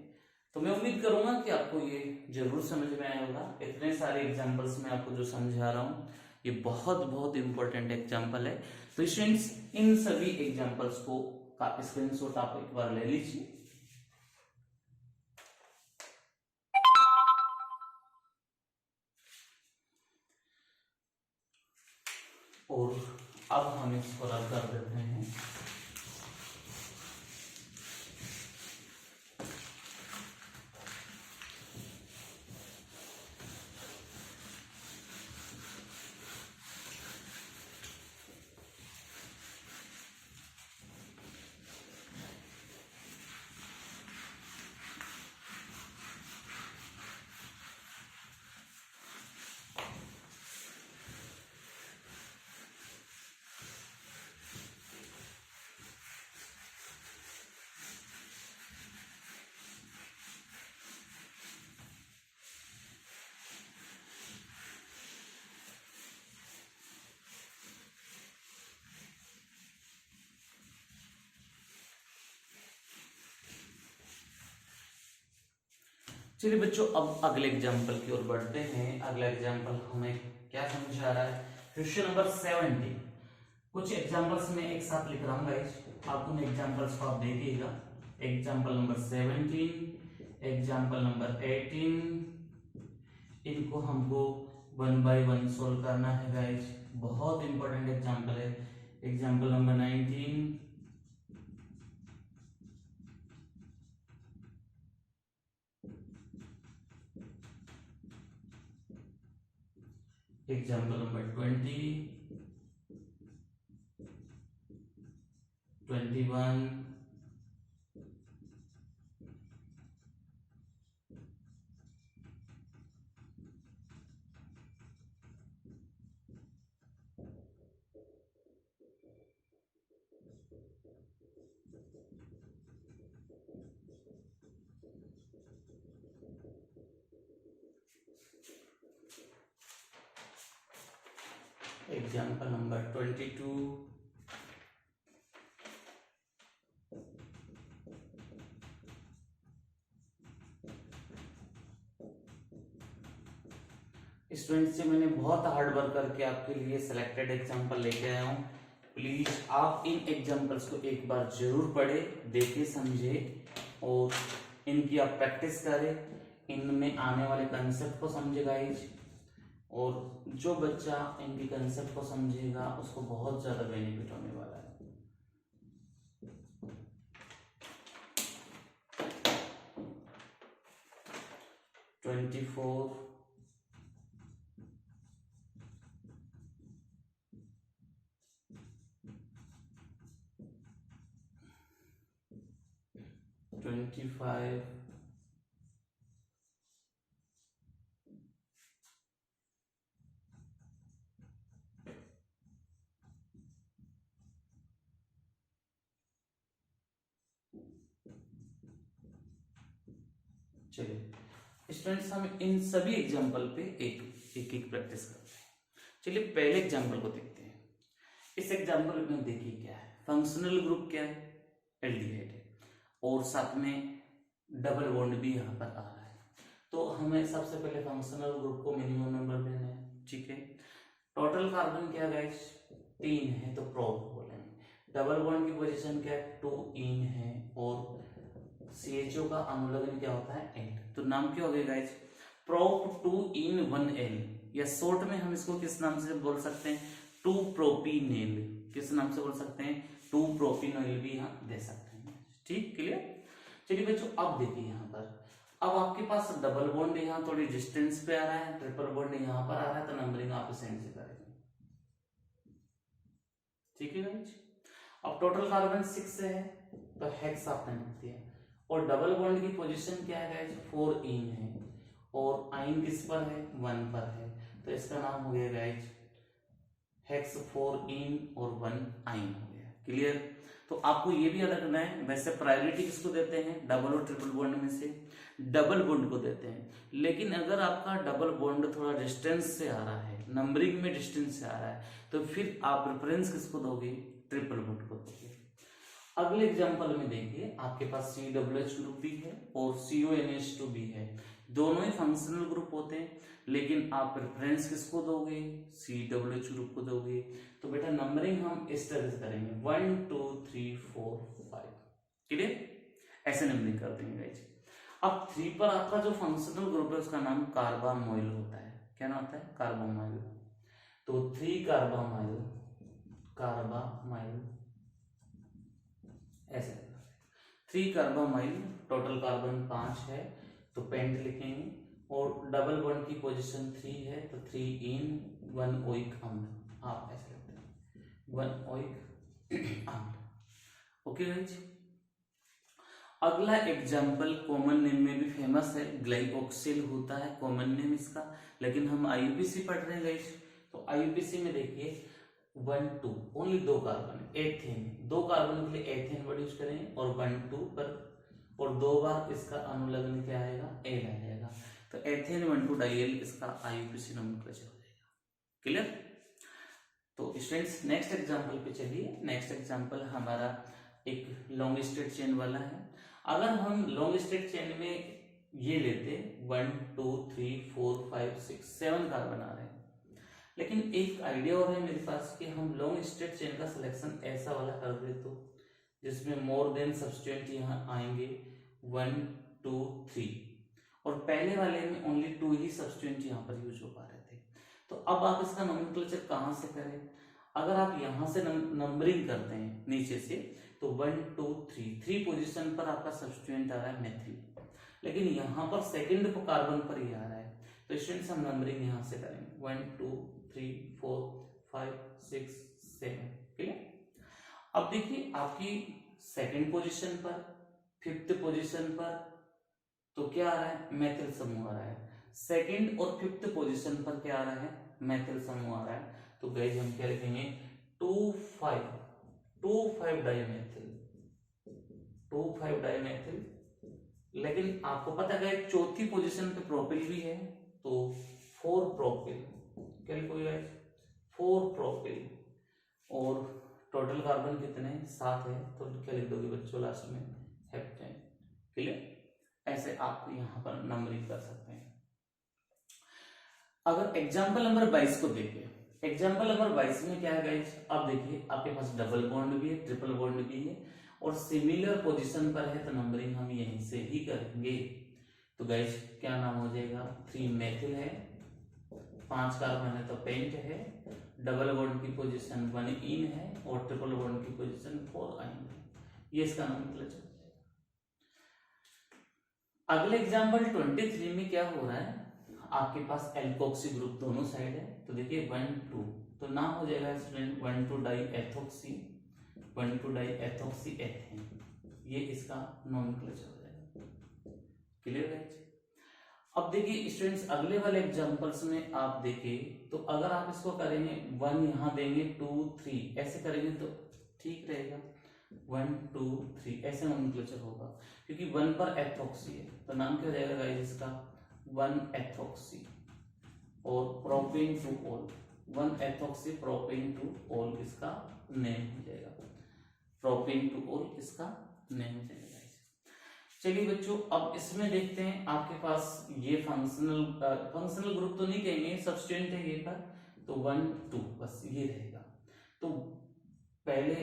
तो मैं उम्मीद करूंगा कि आपको ये जरूर समझ में आया होगा। इतने सारे एग्जांपल्स में आपको जो समझा रहा हूँ ये बहुत बहुत इंपॉर्टेंट एग्जांपल है। तो स्टूडेंट्स इन सभी एग्जांपल्स को का स्क्रीनशॉट आप एक बार ले लीजिए। और अब हम इसको रद्द कर देते हैं। चलिए बच्चों अब अगले एग्जाम्पल की ओर बढ़ते हैं। अगला एग्जाम्पल हमें क्या समझा रहा है? Question number 17। कुछ एग्जाम्पल्स में एक साथ लिख रहा हूँ गाइस, आप उन एग्जाम्पल्स को आप देखिएगा। एग्जाम्पल नंबर 17, एग्जाम्पल नंबर 18, इनको हमको 1 by 1 सोल्व करना है गाइस। बहुत इंपॉर्टेंट एग्जाम्पल है। Example number 19, example number 20, 21, example number 22, students से मैंने बहुत हार्ड वर्क करके आपके लिए सिलेक्टेड एग्जाम्पल लेके आया हूँ। प्लीज आप इन एग्जाम्पल्स को एक बार जरूर पढ़े, देखे, समझे और इनकी आप प्रैक्टिस करें, इनमें आने वाले कंसेप्ट को समझे गाइज। और जो बच्चा इनकी कंसेप्ट को समझेगा उसको बहुत ज्यादा बेनिफिट होने वाला है। ट्वेंटी फोर, 25, चलिए स्टूडेंट्स हम इन सभी एग्जाम्पल पे एक एक प्रैक्टिस करते हैं। चलिए पहले एग्जाम्पल को देखते हैं। इस एग्जाम्पल में देखिए क्या है, फंक्शनल ग्रुप क्या है, एल्डिहाइड है और साथ में डबल बॉन्ड भी यहाँ पर आ रहा है। तो हमें सबसे पहले फंक्शनल ग्रुप को मिनिमम नंबर देना है, ठीक है। टोटल कार्बन क्या गाइस 3 है तो प्रोप बोलेंगे। डबल बॉन्ड की पोजीशन क्या है 2 इन है और CHO का अनुलग्न क्या होता है 8। तो नाम क्या हो गया गाइस प्रोप 2 इन 1 एल, या शॉर्ट में हम इसको किस नाम से बोल सकते हैं 2 प्रोपिनेल। किस नाम से बोल सकते हैं 2 प्रोपिनोइल भी यहाँ दे सकते हैं, ठीक क्लियर। चलिए बच्चों अब देखिए यहाँ पर, अब आपके पास डबल बॉन्ड यहाँ थोड़ी डिस्टेंस पे आ रहा है, ट्रिपल बॉन्ड यहाँ पर आ रहा है, तो नंबरिंग आप इस एंड से करेंगे, ठीक है गाइस। अब टोटल कार्बन 6 है तो हेक्स आपने लिख दिया और डबल बॉन्ड की पोजीशन क्या है गाइस 4 इन है और आइन किस पर है 1 पर है, तो इसका नाम हो गया गाइस हेक्स 4 इन और 1 आइन हो गया, क्लियर। तो आपको ये भी याद रखना है, वैसे प्रायोरिटी किसको देते हैं डबल और ट्रिपल बॉन्ड में से डबल बॉन्ड को देते हैं, लेकिन अगर आपका डबल बॉन्ड थोड़ा डिस्टेंस से आ रहा है, नंबरिंग में डिस्टेंस से आ रहा है, तो फिर आप प्रेफरेंस किसको दोगे ट्रिपल बॉन्ड को दोगे। अगले एग्जांपल में देखिए आपके पास COH ग्रुप भी है और CONH2 भी है, दोनों ही फंक्शनल ग्रुप होते हैं, लेकिन आप प्रेफरेंस किसको दोगे COH ग्रुप को दोगे। तो बेटा नंबरिंग हम इस तरह से करेंगे 1 2 3 4 5, क्लियर, ऐसे नंबरिंग कर देंगे गाइस। अब 3 पर आपका जो फंक्शनल ग्रुप है उसका नाम कार्बामाइल होता है, क्या नाम होता है कार्बामाइल। तो 3 कार्बामाइल, कार्बामाइल ऐसे 3 कार्बामाइल, टोटल कार्बन 5 है तो पेंट लिखेंगे और डबल बॉन्ड की पोजीशन 3 है तो 3 इन 1 ओइक अम्ल, आप ऐसे लिखते हैं 1 ओइक अम्ल, ओके गाइस। अगला एग्जाम्पल कॉमन नेम में भी फेमस है, ग्लाइकोक्सिल होता है कॉमन नेम इसका, लेकिन हम IUPAC पढ़ रहे हैं गाइस। तो IUPAC में देखिए 1 2 ओनली 2 कार्बन एथेन, 2 कार्बन के लिए एथेन वर्ड यूज करेंगे और 1 2 पर और 2 बार इसका अनुलग्न क्या आएगा एल आ जाएगा, तो एथेन 1 2 डाइएल इसका IUPAC नोमेनक्लेचर हो जाएगा, क्लियर। तो स्टूडेंट्स नेक्स्ट एग्जांपल पे चलिए। नेक्स्ट एग्जांपल हमारा एक लॉन्ग स्ट्रेट चेन वाला है। अगर हम लॉन्ग स्ट्रेट चेन में ये लेते 1 2 3 4 5 6 7 कार्बन आ रहे हैं, लेकिन एक आइडिया और है मेरे पास कि हम लॉन्ग स्ट्रेट चेन का सिलेक्शन ऐसा वाला कर दे तो जिसमें मोर देन सब्सटीट्यूएंट यहाँ आएंगे 1 2 3 और पहले वाले में ओनली 2 ही सब्सटीट्यूएंट यहाँ पर यूज हो पा रहे थे। तो अब आप इसका नोमेनक्लेचर कहाँ से करें? अगर आप यहाँ से नंबरिंग करते हैं नीचे से, तो 1 2 3 पोजीशन पर आपका सब्स्टिट्यूएंट आ रहा है मेथिल, लेकिन यहाँ पर सेकंड कार्बन पर ही आ रहा है, तो स्टूडेंट्स हम नंबरिंग यहाँ से करेंगे 1 2 3 4 5 6 7। ठीक है, अब देखिए आपकी सेकंड पोजीशन पर, फिफ्थ पोजीशन पर तो क्या आ रहा है? मेथिल समूह आ रहा है। सेकंड और फिफ्थ पोजीशन पर क्या आ रहा है? मेथिल समूह आ रहा है। तो गाइस हम क्या लिखेंगे? 2,5 डाइमेथिल, 2,5 डाइमेथिल। लेकिन आपको पता है चौथी पोजीशन पे प्रोपिल भी है, तो 4 प्रोपिल। क्या लिखोगे? 4 प्रोपिल। और टोटल कार्बन कितने हैं? 7 है, तो क्या लिख दोगे बच्चों लास्ट में? हेप्टेन। क्लियर? ऐसे आप यहां पर नंबरिंग कर सकते हैं। अगर एग्जाम्पल नंबर 22 को देखें, एग्जाम्पल नंबर 22 में क्या है गाइस? आप देखिए आपके पास डबल बॉन्ड भी है, ट्रिपल बॉन्ड भी है और सिमिलर पोजीशन पर है, तो नंबरिंग हम यहीं से ही करेंगे। तो गाइस क्या नाम हो जाएगा? 3 मेथिल है, 5 कार्बन है तो पेंट है, डबल बॉन्ड की पोजीशन 1 इन है और ट्रिपल बॉन्ड की पोजीशन 4 आइन है। ये इसका नोमेनक्लेचर। अगले एग्जाम्पल 23 में क्या हो रहा है? आपके पास एल्कोक्सी ग्रुप दोनों साइड है, तो देखिए 1 2, तो नाम हो जाएगा student 1 2 di ethoxy, 1 2 di ethoxy ethane. ये इसका नोमेनक्लेचर हो जाएगा। क्लियर है? अब देखिए स्टूडेंट्स अगले वाले एग्जांपल्स में आप देखिए, तो अगर आप इसको करेंगे 1 यहां देंगे 2 3 ऐसे करेंगे तो ठीक रहेगा। 1 2 3 ऐसे नोमेनक्लेचर होगा, क्योंकि 1 पर एथोक्सी है, तो नाम क्या हो जाएगा गाइस इसका? 1 एथोक्सी और propane two all, 1 ethoxy propane two all इसका नेम हो जाएगा। प्रोपेन टू ऑल इसका नेम हो जाएगा। चलिए बच्चों अब इसमें देखते हैं, आपके पास ये फंक्शनल ग्रुप तो नहीं कहेंगे, सब्स्टिट्यूएंट है ये पर, तो 1 2 बस ये रहेगा। तो पहले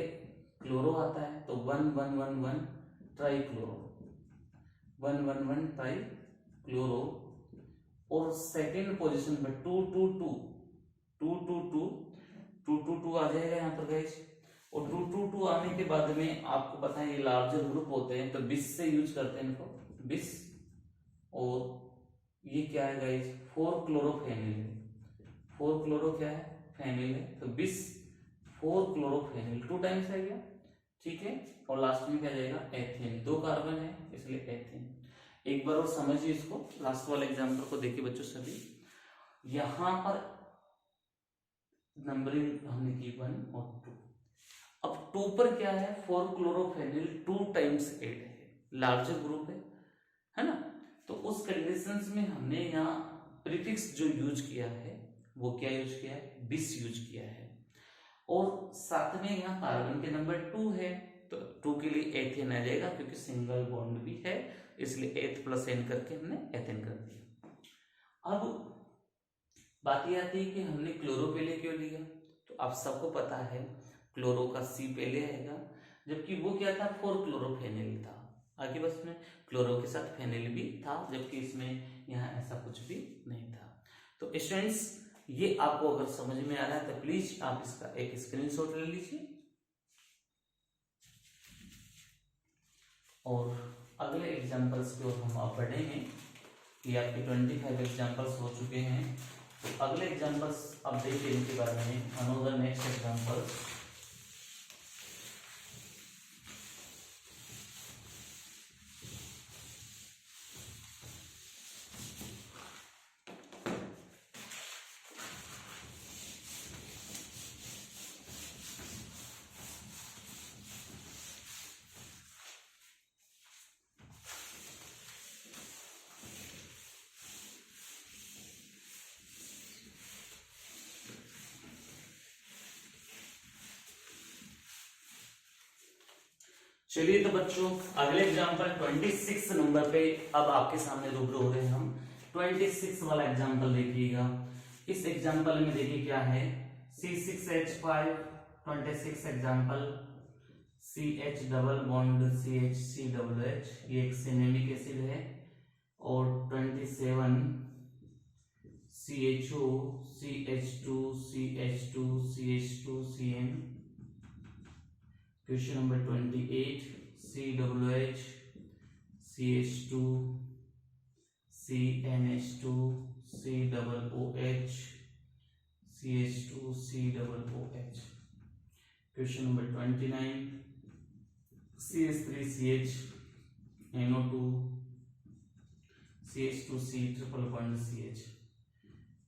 क्लोरो आता है, तो 1 1 1 1 ट्राई क्लोरो, 1 1 1 ट्राई क्लोरो। और सेकेंड पोजीशन पे 2 2 2 2 2 2 2 2 2 आ जाएगा यहाँ पर गाइस। और 2 2 2 आने के बाद में आपको पता है ये लार्जर ग्रुप होते हैं, तो बिस से यूज करते हैं इनको, बिस। और ये क्या है गाइस? 4 क्लोरोफेनिल है, 4 क्लोरो क्या है? फेनिल है, तो बिस 4 क्लोरोफेनिल 2 टाइम्स आ गया। ठीक है, और लास्ट में क्या जाएगा? एथेन, 2 कार्बन है इसलिए एथेन। एक बार और समझिए इसको, लास्ट वाले एग्जाम्पल को देखिए बच्चों सभी। यहां पर नंबरिंग हमने की 1 और 2। अब 2 पर क्या है? 4 क्लोरोफेनिल 2 टाइम्स एड है, लार्जर ग्रुप है ना। तो उस कंडीशंस में हमने यहाँ प्रीफिक्स जो यूज किया है वो क्या यूज किया है? बिस यूज किया है। और साथ में यहाँ कार्बन के नंबर 2 है, तो 2 के लिए एथेन आ जाएगा, क्योंकि सिंगल बॉन्ड भी है इसलिए एथ प्लस एन करके हमने एथेन कर दिया। अब बात यह आती है कि हमने क्लोरो पहले क्यों लिया? तो आप सबको पता है क्लोरो का सी पहले आएगा, जबकि वो क्या था? 4 क्लोरोफेनिल था। आगे बस में क्लोरो के साथ फेनिल भी था, जबकि इसमें यहाँ ऐसा कुछ भी नहीं था। तो स्टूडेंट्स ये आपको अगर समझ में आ रहा है तो प्लीज आप इसका एक स्क्रीनशॉट ले लीजिए। और अगले एग्जांपल्स को हम आप पढ़ेंगे कि आपके 25 एग्जांपल्स हो चुके हैं। तो अगले एग्जांपल्स आप देखिए इनके बारे में, अनदर नेक्स्ट एग्जांपल्स। चलिए तो बच्चों अगले एग्जांपल 26 नंबर पे अब आपके सामने रूबरू हो रहे हैं हम। 26 वाला एग्जांपल देखिएगा। इस एग्जांपल में देखिए क्या है? C6H5 26 example, CH double bond CH ये एक सिनेमिक एसिड है। और 27 CHO, CH2, CH2, CH2, CN. Question number 28, CWH, CH2, CNH2, COOH, CH2, COOH. Question number 29, CH3CH, NO2, CH2C, triple bond CH.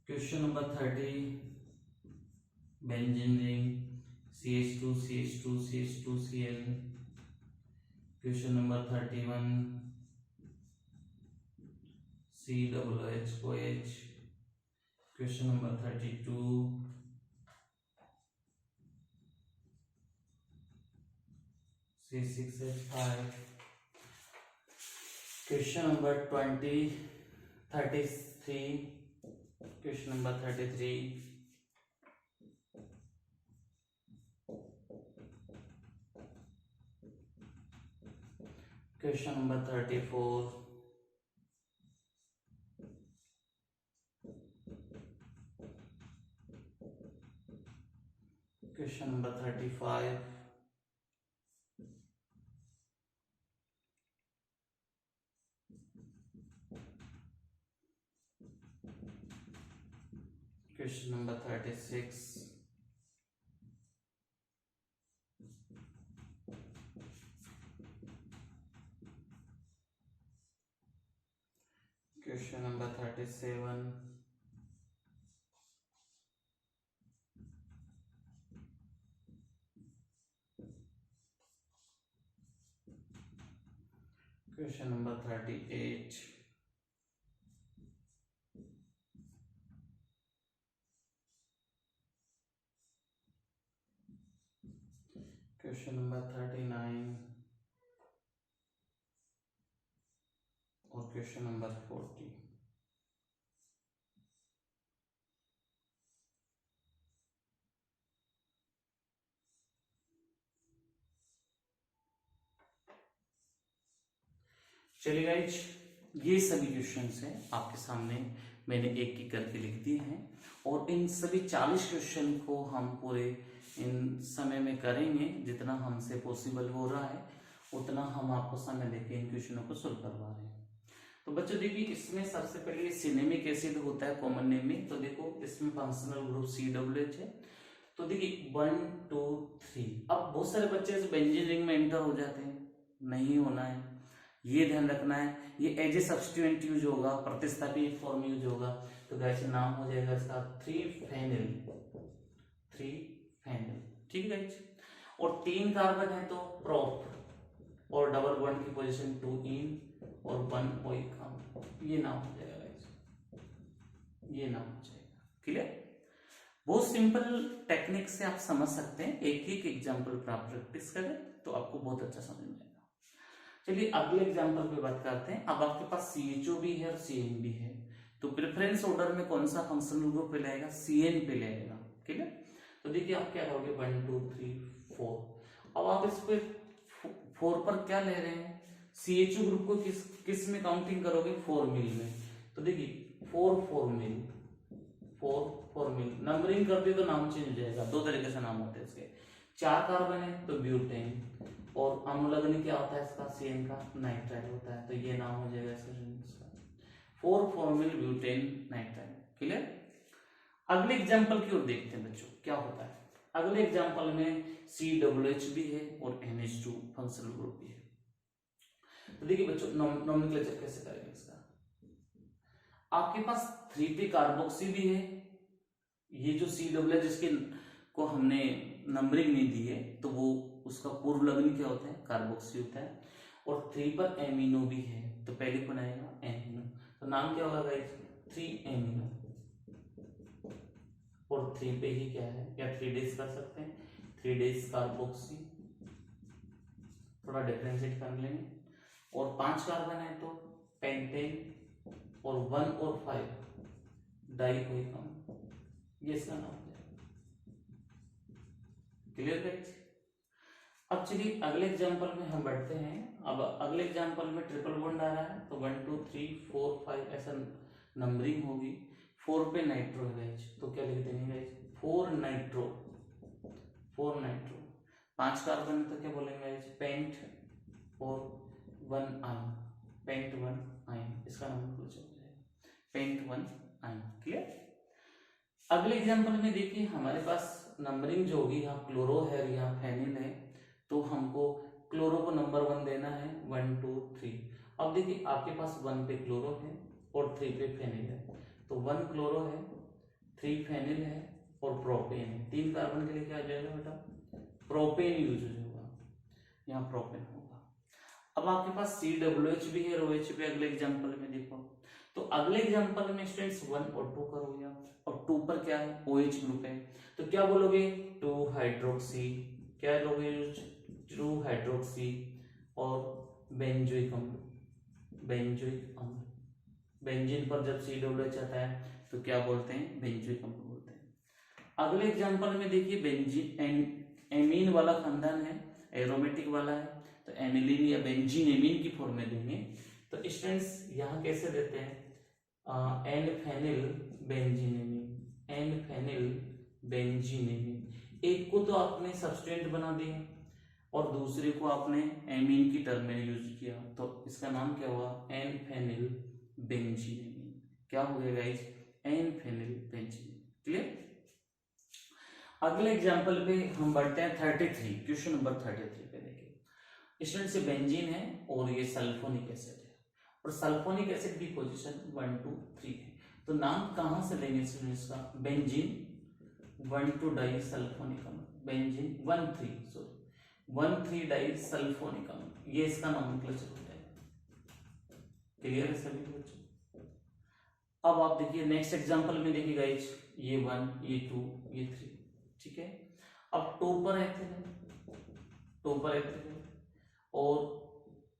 Question number 30, benzene ring, CH2, CH2, CH2, Cl. Question number 31, COOH. Question number 32, C6H5. Question number 33. Question number 33. Question number 34. Question number 35. Question number 36. Question number 37. Question number 38. Question number 39 और क्वेश्चन नंबर 40. चलिए गाइज, ये सभी क्वेश्चंस हैं आपके सामने, मैंने एक एक करके लिख दिए हैं और इन सभी 40 क्वेश्चन को हम पूरे इन समय में करेंगे। जितना हमसे पॉसिबल हो रहा है उतना हम आपको समय देके इन क्वेश्चनों को सोल्व करवा रहे हैं। तो बच्चों देखिए, इसमें सबसे पहले सिनेमिक एसिड होता है कॉमन नेम में। तो देखो इसमें फंक्शनल ग्रुप COOH है। तो देखिए 1 2 3। अब बहुत सारे बच्चे इस बेंजीन रिंग में एंटर हो जाते हैं, नहीं होना है, ये ध्यान रखना है। ये एज ए सब्स्टिट्यूएंट यूज होगा, प्रतिस्थापी फॉर्म यूज होगा। तो गाइस नाम हो जाएगा इसका 3-फेनिल, 3-फेनिल, ठीक है गाइस। और 3 कार्बन है तो प्रोप, और डबल बॉन्ड की पोजीशन 2 इन और 1 ओइक अम्ल, ये नाम हो जाएगा गाइस, ये नाम हो जाएगा। क्लियर? बहुत सिंपल टेक्निक से आप समझ सकते हैं। एक एक एग्जांपल पर आप प्रैक्टिस करें तो आपको बहुत अच्छा समझ में आएगा। चलिए अगले एग्जांपल पे बात करते हैं। अब आपके पास CHO भी है और CN भी है, तो प्रेफरेंस ऑर्डर में कौन सा फंक्शनल ग्रुप पे लेगा? CN पे लेगा। क्लियर? तो देखिए आप क्या करोगे, 1 2 3 4। अब आप इस पे 4 पर क्या ले रहे हैं? CHO ग्रुप को किस में काउंटिंग करोगे? 4 मिल में। तो देखिए 4 मिल, 4 मिल नंबरिंग कर दी तो नाम चेंज हो जाएगा। 2 तरीके से नाम होते हैं इसके। 4 कार्बन है तो ब्यूटेन, और अनुलग्न क्या होता है इसका? CN का नाइट्राइल होता है, तो ये नाम हो जाएगा इसका 4-फॉर्मिल ब्यूटेन नाइट्राइल। क्लियर? अगले एग्जांपल की ओर देखते हैं बच्चों, क्या होता है। अगले एग्जांपल में COOH भी है और NH2 फंक्शनल ग्रुप भी है। तो देखिए बच्चों नोमेनक्लेचर कैसे करेंगे इसका। आपके पास 3p कार्बोक्सी भी है। ये जो COOH जिसके को हमने नंबरिंग नहीं दी है, तो वो उसका पूर्व लग्न क्या होता है? कार्बोक्सी होता है। और 3 पर एमिनो भी है, तो पहले कौन आएगा? एमिनो। तो नाम क्या होगा गाइस? 3 एमिनो। और 3 पे ही क्या है, या 3 डेज कर सकते हैं, 3 डेज कार्बोक्सी, थोड़ा डिफरेंशिएट कर लेंगे। और 5 कार्बन है तो पेंटेन, और 1 और 5 डाइकोइक अम्ल, ये इसका नाम हो जाएगा। Clear guys? अब चलिए अगले एग्जांपल में हम बढ़ते हैं। अब अगले एग्जांपल में ट्रिपल बॉन्ड आ रहा है, तो 1 2 3 4 5 ऐसा नंबरिंग होगी। 4 पे नाइट्रो है गाइज, तो क्या लिख देंगे गाइज 4 नाइट्रो, 4 नाइट्रो। 5 कार्बन है तो क्या बोलेंगे गाइज पेंट और 1 आयन, पेंट 1 आयन, इसका नाम हो जाएगा पेंट 1 आयन। क्लियर। अगले एग्जांपल में देखिए हमारे पास नंबरिंग जो होगी, यहाँ क्लोरो है यहाँ फेनिल है, तो हमको क्लोरो को नंबर 1 देना है 1 2 3। अब देखिए आपके पास 1 पे क्लोरो है और 3 पे फेनिल है, तो 1 क्लोरो है 3 फेनिल है और प्रोपेन है। 3 कार्बन के लिए क्या आ जाएगा बेटा प्रोपेन यूज होगा, यहाँ प्रोपेन होगा। अब आपके पास COH भी है, OH भी। अगले एग्जांपल में देखो, तो अगले एग्जांपल में स्टूडेंट्स 1 और 2 करोगे आप, और 2 पर क्या है OH ग्रुप है, तो क्या बोलोगे 2 हाइड्रोक्सी, क्या लोगे 2 हाइड्रोक्सी और बेंजोइक अम्ल, बेंजोइक अम्ल। बेंजीन पर जब COH आता है तो क्या बोलते हैं बेंजोइक अम्ल बोलते हैं। अगले एग्जांपल में देखिए बेंजीन एमीन वाला खानदान है, एरोमेटिक वाला है, तो एमिलीन या बेंजीन एमीन की फॉर्म में देंगे। तो स्टूडेंट्स यहाँ कैसे देते हैं एन फेनिल बेंजीनेमीन, एन फेनिल बेंजीनेमीन। एक को तो आपने सब्सटेंट बना दिया और दूसरे को आपने एमीन की टर्म में यूज किया, तो इसका नाम क्या हुआ एन फेनिल बेंजीनेमीन। क्या हो गया गाइस एन फेनिल बेंजीनेमीन। क्लियर। अगले एग्जांपल पे हम बढ़ते हैं 33, क्वेश्चन नंबर 33 पे देखिए स्टूडेंट से बेंजीन है और ये सल्फोनिक एसिड है, और सल्फोनिक एसिड की पोजीशन 1 2 3 है, तो नाम कहां से लेंगे स्टूडेंट्स का बेंजीन 1 2 डाई सल्फोनिक अम्ल, बेंजीन 1 3 सॉरी 1 3 डाई सल्फोनिक अम्ल, ये इसका नोमेनक्लेचर हो जाएगा। क्लियर है सभी बच्चों। अब आप देखिए नेक्स्ट एग्जांपल में देखिए गाइस ये 1 ये 2 ये 3, ठीक है। अब 2 पर एथिल है, 2 पर एथिल है और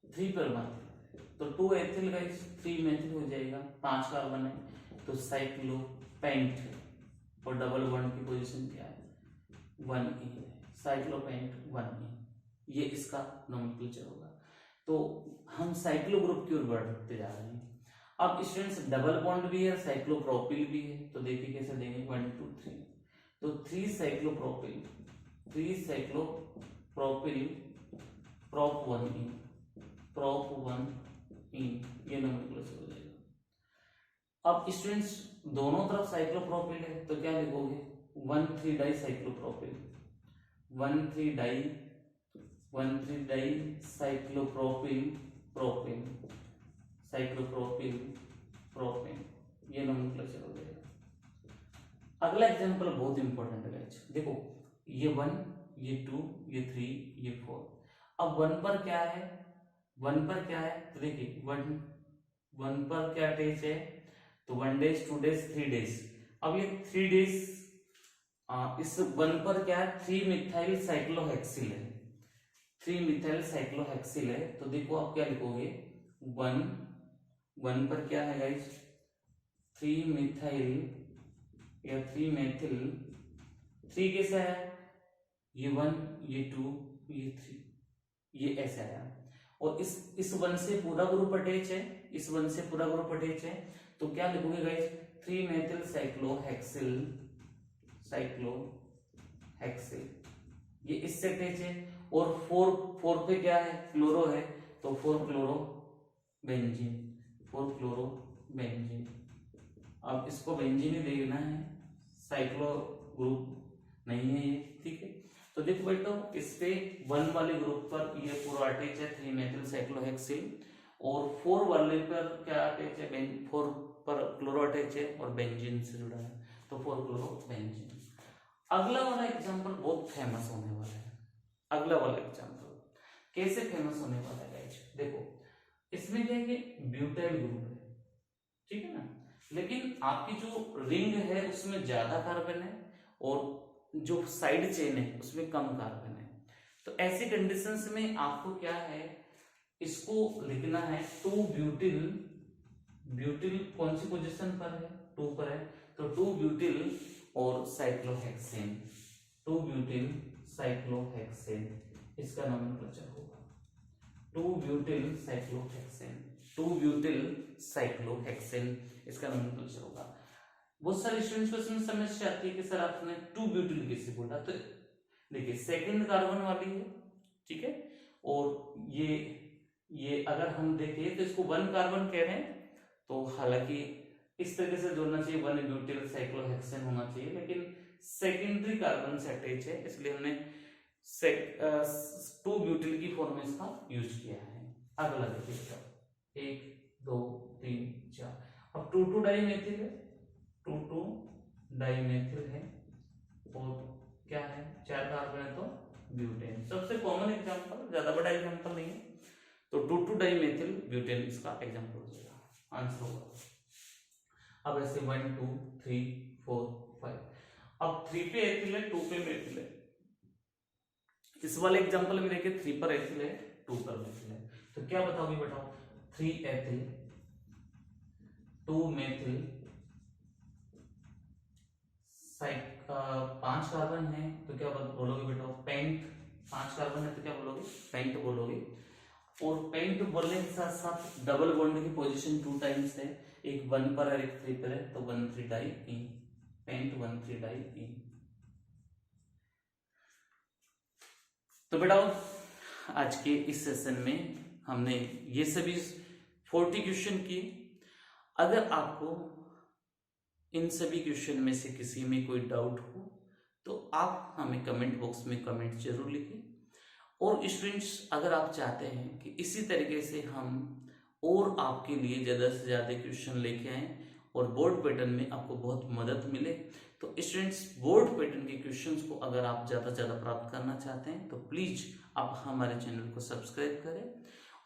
3 पर मेथिल, तो 2 एथिल गाइस 3 मेथिल हो जाएगा, 5 कार्बन है तो साइक्लोपेंट है, और डबल बॉन्ड की पोजीशन क्या है 1 e है, साइक्लोपेंट 1 e, ये इसका नोमेनक्लेचर होगा। तो हम साइक्लो ग्रुप की ओर बढ़ते जा रहे हैं। अब स्टूडेंट्स डबल बॉन्ड भी है, साइक्लोप्रोपिल भी है, तो देखिए कैसे देंगे 1 2 3, तो 3 cyclopropyl, 3 cyclopropyl prop 1 e, prop 1 e, ये नोमेनक्लेचर हो जाएगा। अब स्टूडेंट्स दोनों तरफ साइक्लोप्रोपिल है, तो क्या लिखोगे 1 3 di cyclopropyl, 1 3 di, 1 3 di cyclopropyl propane, cyclopropyl propane, ये नोमेनक्लेचर हो जाएगा। अगला एग्जांपल बहुत इंपॉर्टेंट है गाइस, देखो ये 1 ये 2 ये 3 ये 4। अब 1 पर क्या है, 1 पर क्या है, तो देखिए 1 पर क्या अटैच है, तो 1 डेज 2 डेज 3 डेज। अब ये 3 डेज इस 1 पर क्या है 3 मिथाइल साइक्लोहेक्सिल है, 3 मिथाइल साइक्लोहेक्सिल है, तो देखो आप क्या लिखोगे 1 पर क्या है गाइस 3 मिथाइल या 3 मेथिल, 3 कैसा है ये 1 ये 2 ये 3, ये ऐसा है। और इस 1 से पूरा ग्रुप अटैच है, इस 1 से पूरा ग्रुप अटैच है, तो क्या लिखोगे गाइस 3 मेथिल साइक्लोहेक्सिल, साइक्लोहेक्सिल, ये इससे अटैच है। और 4 पे क्या है क्लोरो है, तो 4 क्लोरो बेंजीन, 4 क्लोरो बेंजीन। अब इसको बेंजीन ही देखना है, साइक्लो ग्रुप नहीं है ये, ठीक है। तो देखो बेटो इस पे 1 वाले ग्रुप पर ये पूरा अटैच है 3 मेथिल साइक्लोहेक्सिल, और 4 वाले पर क्या अटैच है 4 पर क्लोरो अटैच है और बेंजीन से जुड़ा है, तो 4 क्लोरो बेंजीन। अगला वाला एग्जांपल बहुत फेमस होने वाला है। अगला वाला एग्जांपल कैसे फेमस होने वाला है गाइस, देखो इसमें क्या है कि ब्यूटाइल ग्रुप है, ठीक है ना, लेकिन आपकी जो रिंग है उसमें ज्यादा कार्बन है और जो साइड चेन है उसमें कम कार्बन है। तो ऐसी कंडीशंस में आपको क्या है इसको लिखना है 2 ब्यूटिल, ब्यूटिल कौन सी पोजीशन पर है 2 पर है, तो 2 ब्यूटिल और साइक्लोहेक्सेन, 2 ब्यूटिल साइक्लोहेक्सेन, इसका नोमेनक्लेचर होगा 2 ब्यूटिल साइक्लोहेक्सेन, 2 ब्यूटिल साइक्लोहेक्सेन, इसका नोमेनक्लेचर होगा। बहुत सारे स्टूडेंट्स को इसमें समस्या आती है कि सर आपने टू ब्यूटिल कैसे बोला। तो देखिए सेकंड कार्बन वाली है, ठीक है, और ये अगर हम देखें तो इसको वन कार्बन कह रहे हैं। तो हालांकि इस तरीके से जोड़ना चाहिए, वन ब्यूटिल साइक्लोहेक्सेन होना चाहिए, लेकिन सेकेंडरी कार्बन से अटैच है, इसलिए हमने टू ब्यूटिल की फॉर्म में इसका यूज किया है। अगला देखिए, 1 2 3 4। अब 2 डाइमेथिल है, 2 डाइमेथिल है, और क्या है, 4 कार्बन है तो ब्यूटेन। सबसे कॉमन एग्जांपल, ज्यादा बड़ा एग्जांपल नहीं है, तो 2 डाइमेथिल ब्यूटेन इसका एग्जांपल हो जाएगा, आंसर होगा। अब ऐसे 1 2 3 4 5। अब 3 पे एथिल है, 2 पे मेथिल है। इस वाले एग्जांपल में देखिए 3 पर एथिल है, 2 पर मेथिल है। तो क्या बताओगे, बताओ 3 एथिल 2 मेथिल 5 कार्बन है, तो क्या बोलोगे बेटा, पेंट। 5 कार्बन है तो क्या बोलोगे, पेंट बोलोगे। और पेंट बोलने के साथ साथ डबल बॉन्ड की पोजीशन 2 टाइम्स है, एक 1 पर है एक 3 पर है, तो 1,3 डाई इन, पेंट 1,3 डाई इन। तो बेटा आज के इस सेशन में हमने ये सभी 40 क्वेश्चन किए। अगर आपको इन सभी क्वेश्चन में से किसी में कोई डाउट हो तो आप हमें कमेंट बॉक्स में कमेंट जरूर लिखें। और स्टूडेंट्स, अगर आप चाहते हैं कि इसी तरीके से हम और आपके लिए ज़्यादा से ज़्यादा क्वेश्चन लेके आएँ और बोर्ड पैटर्न में आपको बहुत मदद मिले, तो स्टूडेंट्स बोर्ड पैटर्न के क्वेश्चंस को अगर आप ज़्यादा से ज़्यादा प्राप्त करना चाहते हैं तो प्लीज़ आप हमारे चैनल को सब्सक्राइब करें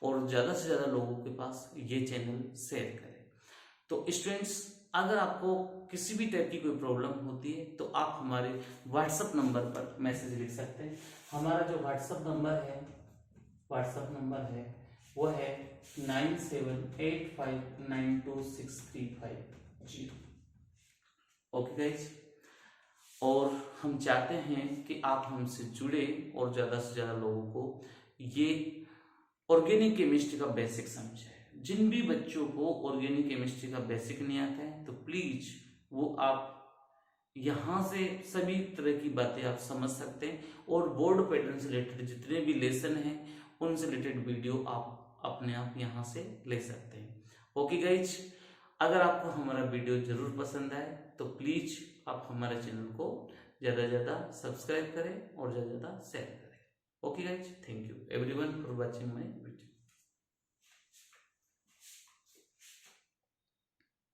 और ज़्यादा से ज़्यादा लोगों के पास ये चैनल शेयर करें। तो स्टूडेंट्स, अगर आपको किसी भी टाइप की कोई प्रॉब्लम होती है तो आप हमारे व्हाट्सएप नंबर पर मैसेज लिख सकते हैं। हमारा जो व्हाट्सएप नंबर है वो है 9785926350। ओके गाइज, और हम चाहते हैं कि आप हमसे जुड़े और ज़्यादा से ज़्यादा लोगों को ये ऑर्गेनिक केमिस्ट्री का बेसिक समझे। जिन भी बच्चों को ऑर्गेनिक केमिस्ट्री का बेसिक नहीं आता है तो प्लीज वो आप यहाँ से सभी तरह की बातें आप समझ सकते हैं, और बोर्ड पैटर्न से रिलेटेड जितने भी लेसन हैं उनसे रिलेटेड वीडियो आप अपने आप यहाँ से ले सकते हैं। ओके गाइज, अगर आपको हमारा वीडियो जरूर पसंद आए तो प्लीज आप हमारे चैनल को ज़्यादा से ज़्यादा सब्सक्राइब करें और ज़्यादा से ज़्यादा शेयर करें। Okay guys, thank you everyone for watching my video.